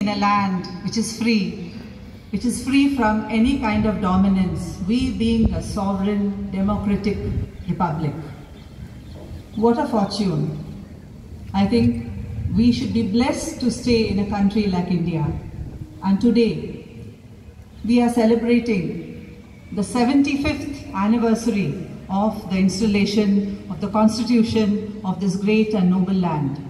in a land which is free from any kind of dominance, we being a sovereign democratic republic. What a fortune. I think we should be blessed to stay in a country like India. And today, we are celebrating the 75th anniversary of the installation of the Constitution of this great and noble land.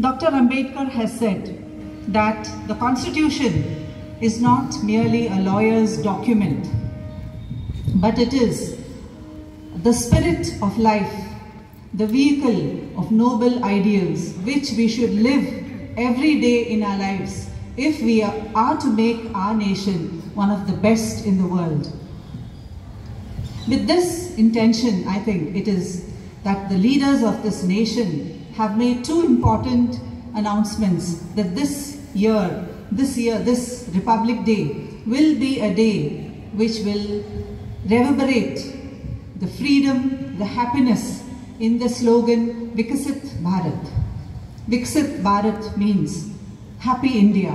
Dr. Ambedkar has said that the Constitution is not merely a lawyer's document, but it is the spirit of life, the vehicle of noble ideals which we should live every day in our lives if we are to make our nation one of the best in the world. With this intention, I think it is that the leaders of this nation have made two important announcements that this Republic Day will be a day which will reverberate the freedom, the happiness in the slogan Viksit Bharat. Viksit Bharat means happy India.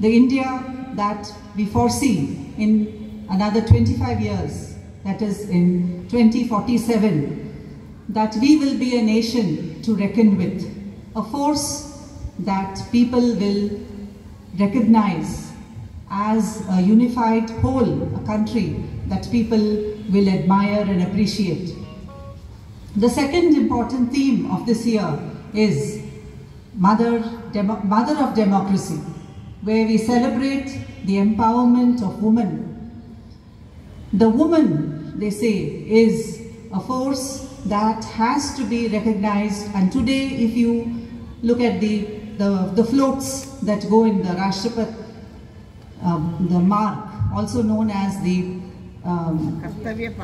The India that we foresee in another 25 years, that is in 2047, that we will be a nation to reckon with, a force that people will recognize as a unified whole, a country that people will admire and appreciate. The second important theme of this year is Mother of Democracy, where we celebrate the empowerment of women. The woman, they say, is a force that has to be recognized, and today if you look at the floats that go in the Rashtrapat, the mark, also known as the Kartavya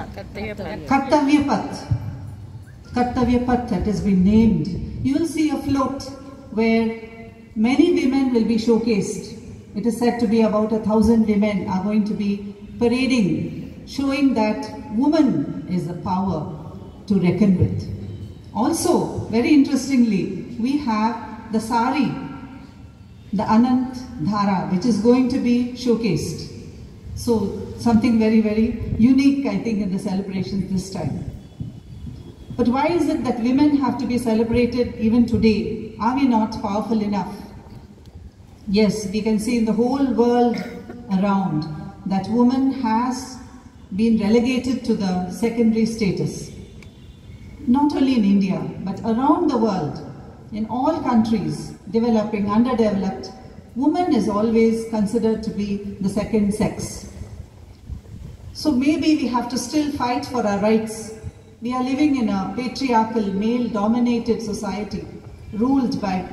Path that has been named, you will see a float where many women will be showcased. It is said to be about 1,000 women are going to be parading, showing that woman is a power to reckon with. Also, very interestingly, we have the sari, the Anant Dhara, which is going to be showcased. So, something very, very unique, I think, in the celebrations this time. But why is it that women have to be celebrated even today? Are we not powerful enough? Yes, we can see in the whole world around that woman has been relegated to the secondary status. Not only in India, but around the world, in all countries, developing, underdeveloped, woman is always considered to be the second sex. So maybe we have to still fight for our rights. We are living in a patriarchal, male-dominated society, ruled by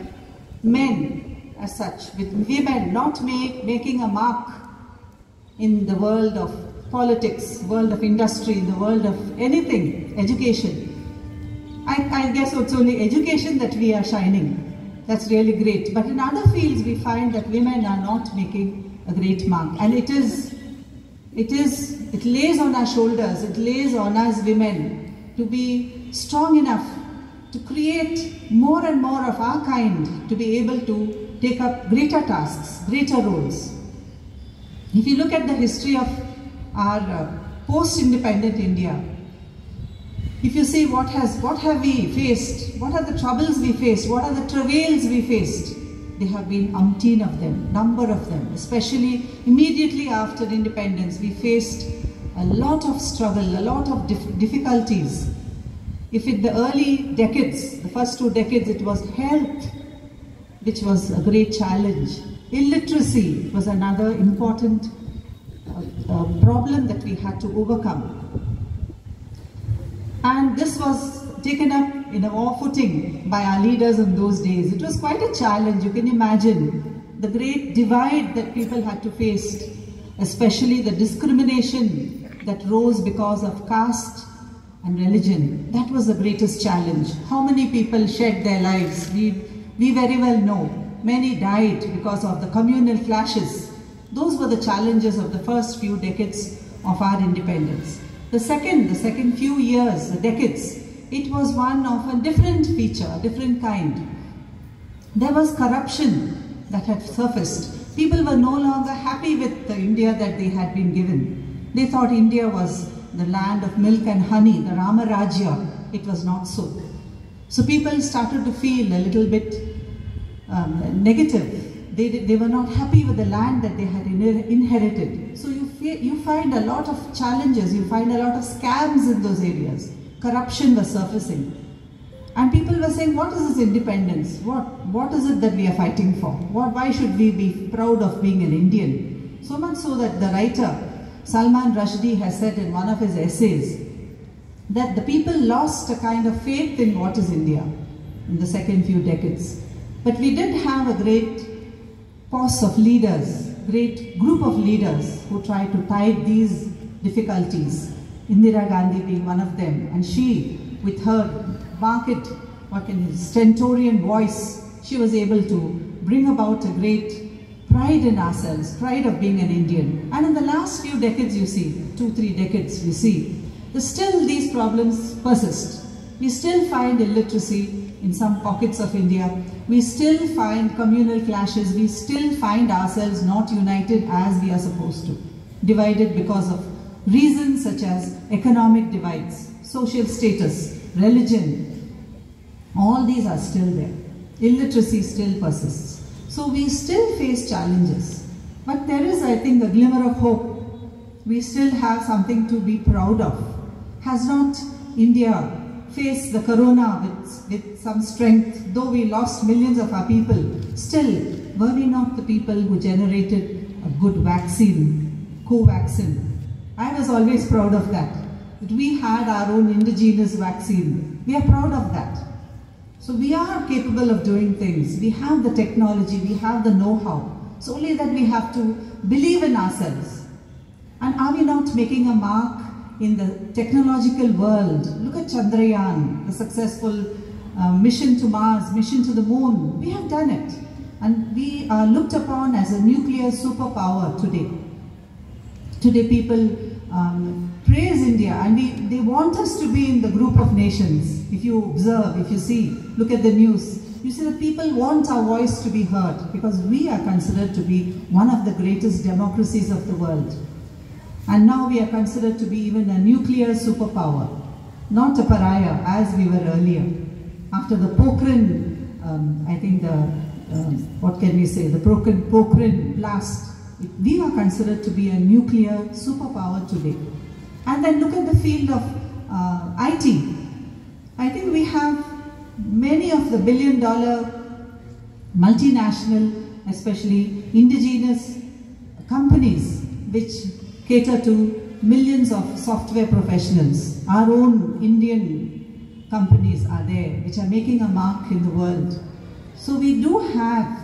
men as such, with women not making a mark in the world of politics, world of industry, the world of anything, education. I guess it's only education that we are shining. That's really great. But in other fields, we find that women are not making a great mark. And it lays on our shoulders, it lays on us women to be strong enough to create more and more of our kind, to be able to take up greater tasks, greater roles. If you look at the history of our post-independent India, if you see what have we faced, what are the troubles we faced, what are the travails we faced, there have been umpteen of them, number of them, especially immediately after independence. We faced a lot of struggle, a lot of difficulties. If in the early decades, the first 2 decades, it was health, which was a great challenge. Illiteracy was another important problem that we had to overcome. And this was taken up in a war footing by our leaders in those days. It was quite a challenge. You can imagine the great divide that people had to face, especially the discrimination that rose because of caste and religion. That was the greatest challenge. How many people shed their lives? We very well know. Many died because of the communal clashes. Those were the challenges of the first few decades of our independence. The second few years, the decades, it was one of a different feature, a different kind. There was corruption that had surfaced. People were no longer happy with the India that they had been given. They thought India was the land of milk and honey, the Rama Rajya. It was not so. So people started to feel a little bit negative. They were not happy with the land that they had inherited. So you find a lot of challenges, you find a lot of scams in those areas. Corruption was surfacing. And people were saying, what is this independence? What is it that we are fighting for? Why should we be proud of being an Indian? So much so that the writer Salman Rushdie has said in one of his essays that the people lost a kind of faith in what is India in the second few decades. But we did have a great force of leaders, great group of leaders who tried to tide these difficulties. Indira Gandhi being one of them, and she, with her stentorian voice, she was able to bring about a great pride in ourselves, pride of being an Indian. And in the last few decades, you see, 2-3 decades, you see, still these problems persist. We still find illiteracy in some pockets of India. We still find communal clashes. We still find ourselves not united as we are supposed to. Divided because of reasons such as economic divides, social status, religion. All these are still there. Illiteracy still persists. So we still face challenges. But there is, I think, a glimmer of hope. We still have something to be proud of. Has not India faced the corona with some strength? Though we lost millions of our people, still, were we not the people who generated a good vaccine, Covaxin? I was always proud of that. That we had our own indigenous vaccine. We are proud of that. So we are capable of doing things. We have the technology, we have the know-how. It's only that we have to believe in ourselves. And are we not making a mark in the technological world? Look at Chandrayaan, the successful mission to Mars, mission to the moon. We have done it. And we are looked upon as a nuclear superpower today. Today people praise India, and they want us to be in the group of nations. If you observe, if you see, look at the news, you see that people want our voice to be heard because we are considered to be one of the greatest democracies of the world. And now we are considered to be even a nuclear superpower, not a pariah as we were earlier. After the Pokhran, I think what can we say, the Pokhran blast, we are considered to be a nuclear superpower today. And then look at the field of IT. I think we have many of the billion-dollar multinational, especially indigenous companies which cater to millions of software professionals. Our own Indian companies are there which are making a mark in the world. So we do have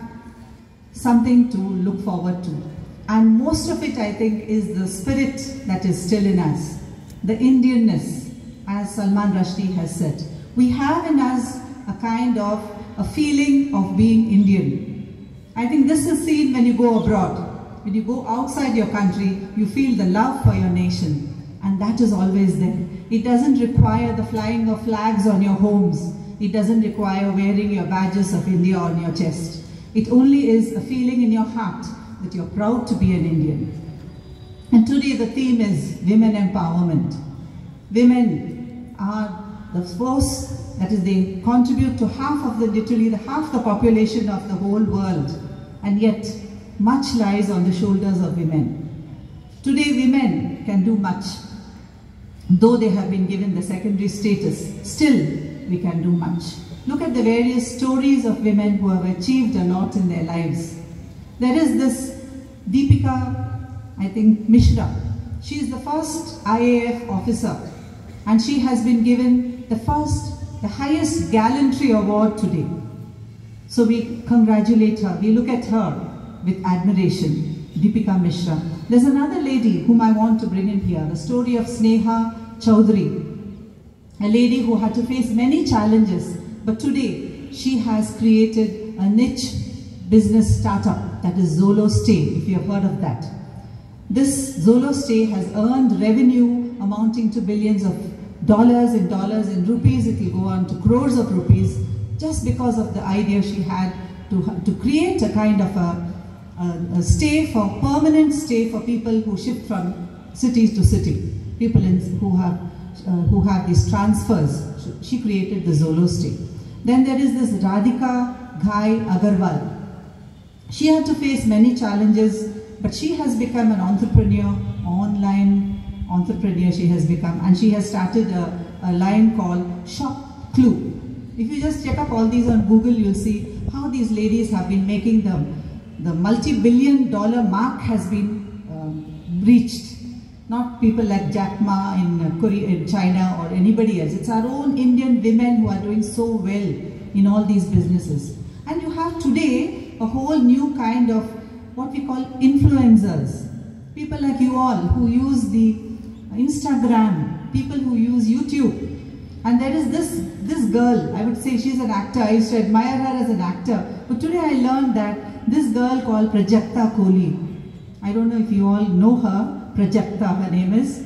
something to look forward to. And most of it, I think, is the spirit that is still in us. The Indianness, as Salman Rushdie has said. We have in us a kind of a feeling of being Indian. I think this is seen when you go abroad. When you go outside your country, you feel the love for your nation. And that is always there. It doesn't require the flying of flags on your homes. It doesn't require wearing your badges of India on your chest. It only is a feeling in your heart that you're proud to be an Indian. And today the theme is women empowerment. Women are the force, that is, they contribute to literally half the population of the whole world. And yet, much lies on the shoulders of women. Today women can do much. Though they have been given the secondary status, still we can do much. Look at the various stories of women who have achieved a lot in their lives. There is this Deepika, I think, Mishra. She is the first IAF officer, and she has been given the highest gallantry award today. So we congratulate her, we look at her with admiration, Deepika Mishra. There's another lady whom I want to bring in here, the story of Sneha Chowdhury, a lady who had to face many challenges, but today she has created a niche business startup, that is Zolo-Stay, if you have heard of that. This Zolo-Stay has earned revenue amounting to billions of dollars, in rupees it will go on to crores of rupees, just because of the idea she had to create a kind of a stay for permanent stay for people who shift from city to city, people who have these transfers. She created the Zolo stay. Then there is this Radhika Ghai Agarwal. She had to face many challenges, but she has become an entrepreneur, online entrepreneur she has become, and she has started a line called Shop Clue. If you just check up all these on Google, you'll see how these ladies have been making the multi-billion-dollar mark has been reached. Not people like Jack Ma in Korea, in China, or anybody else. It's our own Indian women who are doing so well in all these businesses. And you have today a whole new kind of what we call influencers. People like you all who use the Instagram, people who use YouTube. And there is this girl, I would say she's an actor. I used to admire her as an actor. But today I learned that this girl called Prajakta Kohli, I don't know if you all know her, Prajakta, her name is.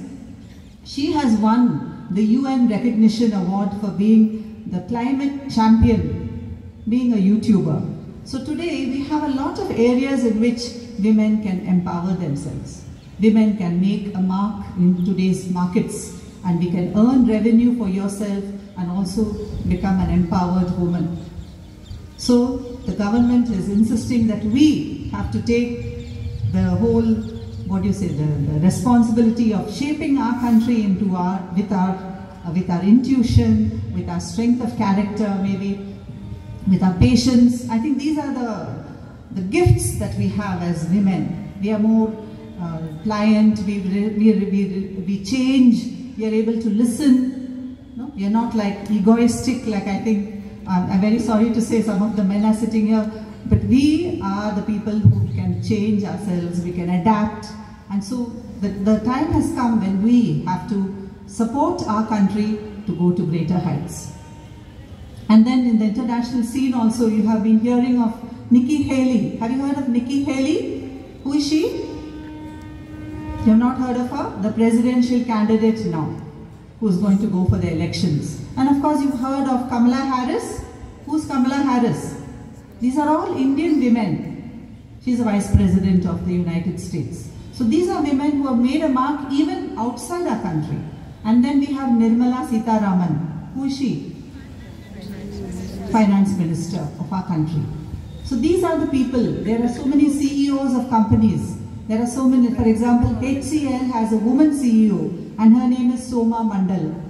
She has won the UN Recognition Award for being the climate champion, being a YouTuber. So today we have a lot of areas in which women can empower themselves. Women can make a mark in today's markets, and we can earn revenue for yourself and also become an empowered woman. So the government is insisting that we have to take the whole, the responsibility of shaping our country into with our intuition, with our strength of character, maybe with our patience. I think these are the gifts that we have as women. We are more pliant, we change, we are able to listen. No? We are not like egoistic, like I think, I'm very sorry to say some of the men are sitting here, but we are the people who can change ourselves, we can adapt. And so the time has come when we have to support our country to go to greater heights. And then in the international scene also, you have been hearing of Nikki Haley. Have you heard of Nikki Haley? Who is she? You have not heard of her? The presidential candidate now, who is going to go for the elections. And of course you've heard of Kamala Harris. Who's Kamala Harris? These are all Indian women. She's the Vice President of the United States. So these are women who have made a mark even outside our country. And then we have Nirmala Sitharaman. Who is she? Finance Minister of our country. So these are the people. There are so many CEOs of companies. There are so many. For example, HCL has a woman CEO and her name is Soma Mandal.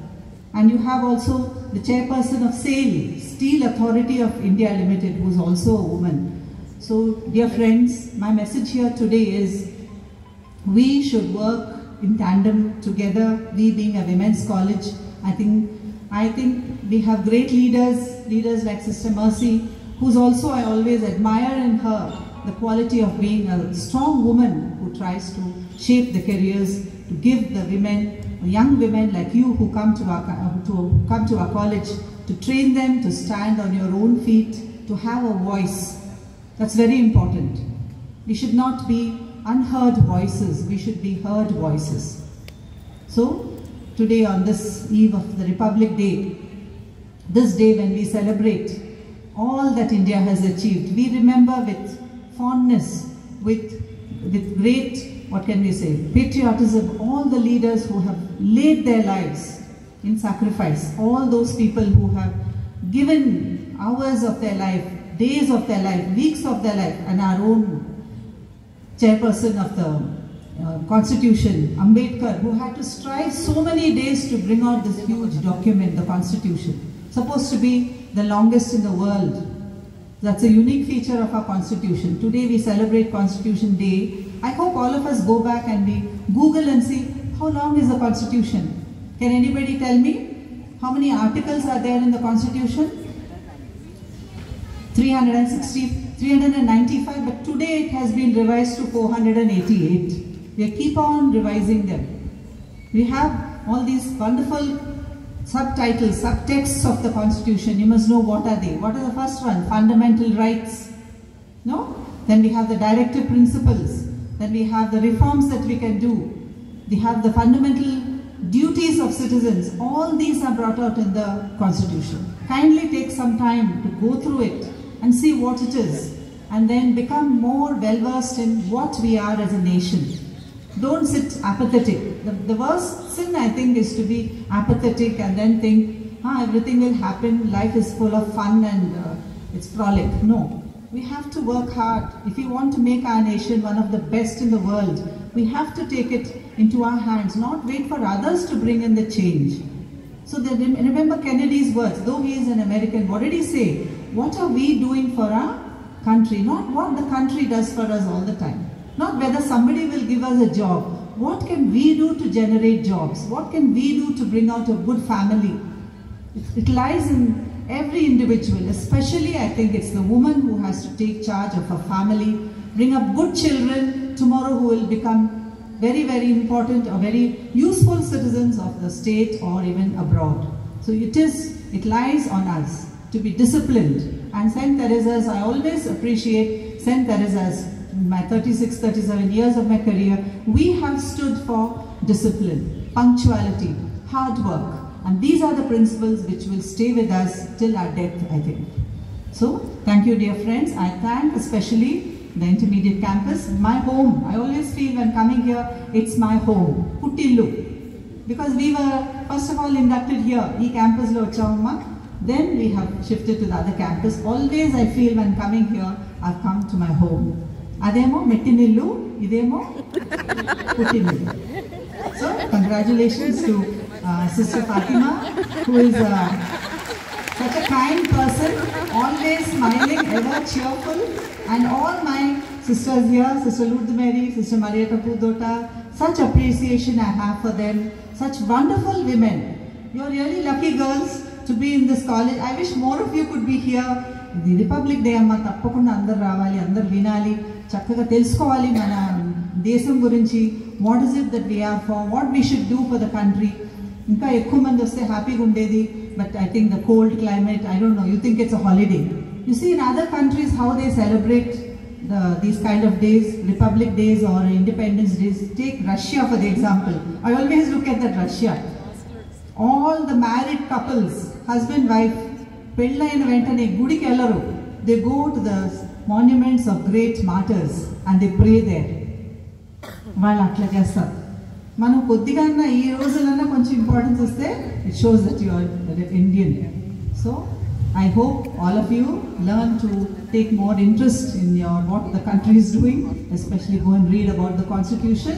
And you have also the chairperson of SAIL, Steel Authority of India Limited, who is also a woman. So dear friends, my message here today is we should work in tandem together. We being a women's college, I think we have great leaders like Sister Mercy, who's also, I always admire in her the quality of being a strong woman who tries to shape the careers, to give the women, young women like you who come to our college, to train them to stand on your own feet, to have a voice. That's very important. We should not be unheard voices, we should be heard voices. So today on this eve of the Republic Day, this day when we celebrate all that India has achieved, we remember with fondness, with great, what can we say, patriotism, all the leaders who have laid their lives in sacrifice, all those people who have given hours of their life, days of their life, weeks of their life, and our own chairperson of the Constitution, Ambedkar, who had to strive so many days to bring out this huge document, the Constitution, supposed to be the longest in the world. That's a unique feature of our Constitution. Today we celebrate Constitution Day. I hope all of us go back and we Google and see how long is the Constitution. Can anybody tell me how many articles are there in the Constitution? 395, but today it has been revised to 488. We keep on revising them. We have all these wonderful subtitles, subtexts of the Constitution. You must know what are they. What are the first one? Fundamental rights. No? Then we have the directive principles. Then we have the reforms that we can do. We have the fundamental duties of citizens. All these are brought out in the Constitution. Kindly take some time to go through it and see what it is, and then become more well-versed in what we are as a nation. Don't sit apathetic. The worst sin, I think, is to be apathetic and then think, everything will happen, life is full of fun and it's frolic. No, we have to work hard. If we want to make our nation one of the best in the world, we have to take it into our hands, not wait for others to bring in the change. So remember Kennedy's words, though he is an American, what did he say? What are we doing for our country? Not what the country does for us all the time. Not whether somebody will give us a job. What can we do to generate jobs? What can we do to bring out a good family? It lies in every individual, especially I think it's the woman who has to take charge of her family, bring up good children tomorrow who will become very, very important or very useful citizens of the state or even abroad. So it lies on us to be disciplined. And St. Theresa's, I always appreciate St. Theresa's. In my 36, 37 years of my career, we have stood for discipline, punctuality, hard work. And these are the principles which will stay with us till our death, I think. So, thank you, dear friends. I thank especially the intermediate campus, my home. I always feel when coming here, it's my home, Puttillu. Because we were, first of all, inducted here, E campus lo vachavamma. Then we have shifted to the other campus. Always I feel when coming here, I've come to my home. Ademo Mettinillu, idemo Puttinillu. So, congratulations to Sister Fatima, who is such a kind person, always smiling, ever cheerful. And all my sisters here, Sister Lourdes Mary, Sister Maria Kapudota, such appreciation I have for them. Such wonderful women. You're really lucky girls to be in this college. I wish more of you could be here. The Republic Day amma tappakunda andaru ravali, andaru vinali, chakkaga telusukovali mana desam gurinchi, what is it that we are for, what we should do for the country. Inka ekku mandi vaste happy ga undedi, but I think the cold climate, I don't know, you think it's a holiday. You see in other countries how they celebrate these kind of days, Republic Days or Independence Days. Take Russia for the example. I always look at that Russia. All the married couples, husband, wife, పెళ్ళైన వెంటనే గుడికి వెళ్ళరు. They go to the monuments of great martyrs and they pray there. వాళ్ళు అట్లా చేస్తారు. మనం కొద్దిగా ఈ రోజులన్నా కొంచెం ఇంపార్టెన్స్ ఇస్తే it shows that you are Indian. So I hope all of you learn to take more interest in what the country is doing, especially go and read about the Constitution.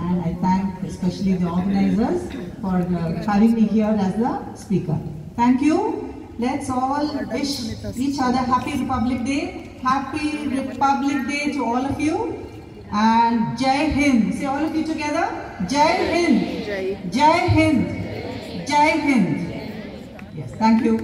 And I thank especially the organizers for having me here as the speaker. Thank you. Let's all wish each other Happy Republic Day. Happy Republic Day to all of you. And Jai Hind. Say all of you together. Jai Hind. Jai Hind. Jai Hind. Yes, thank you.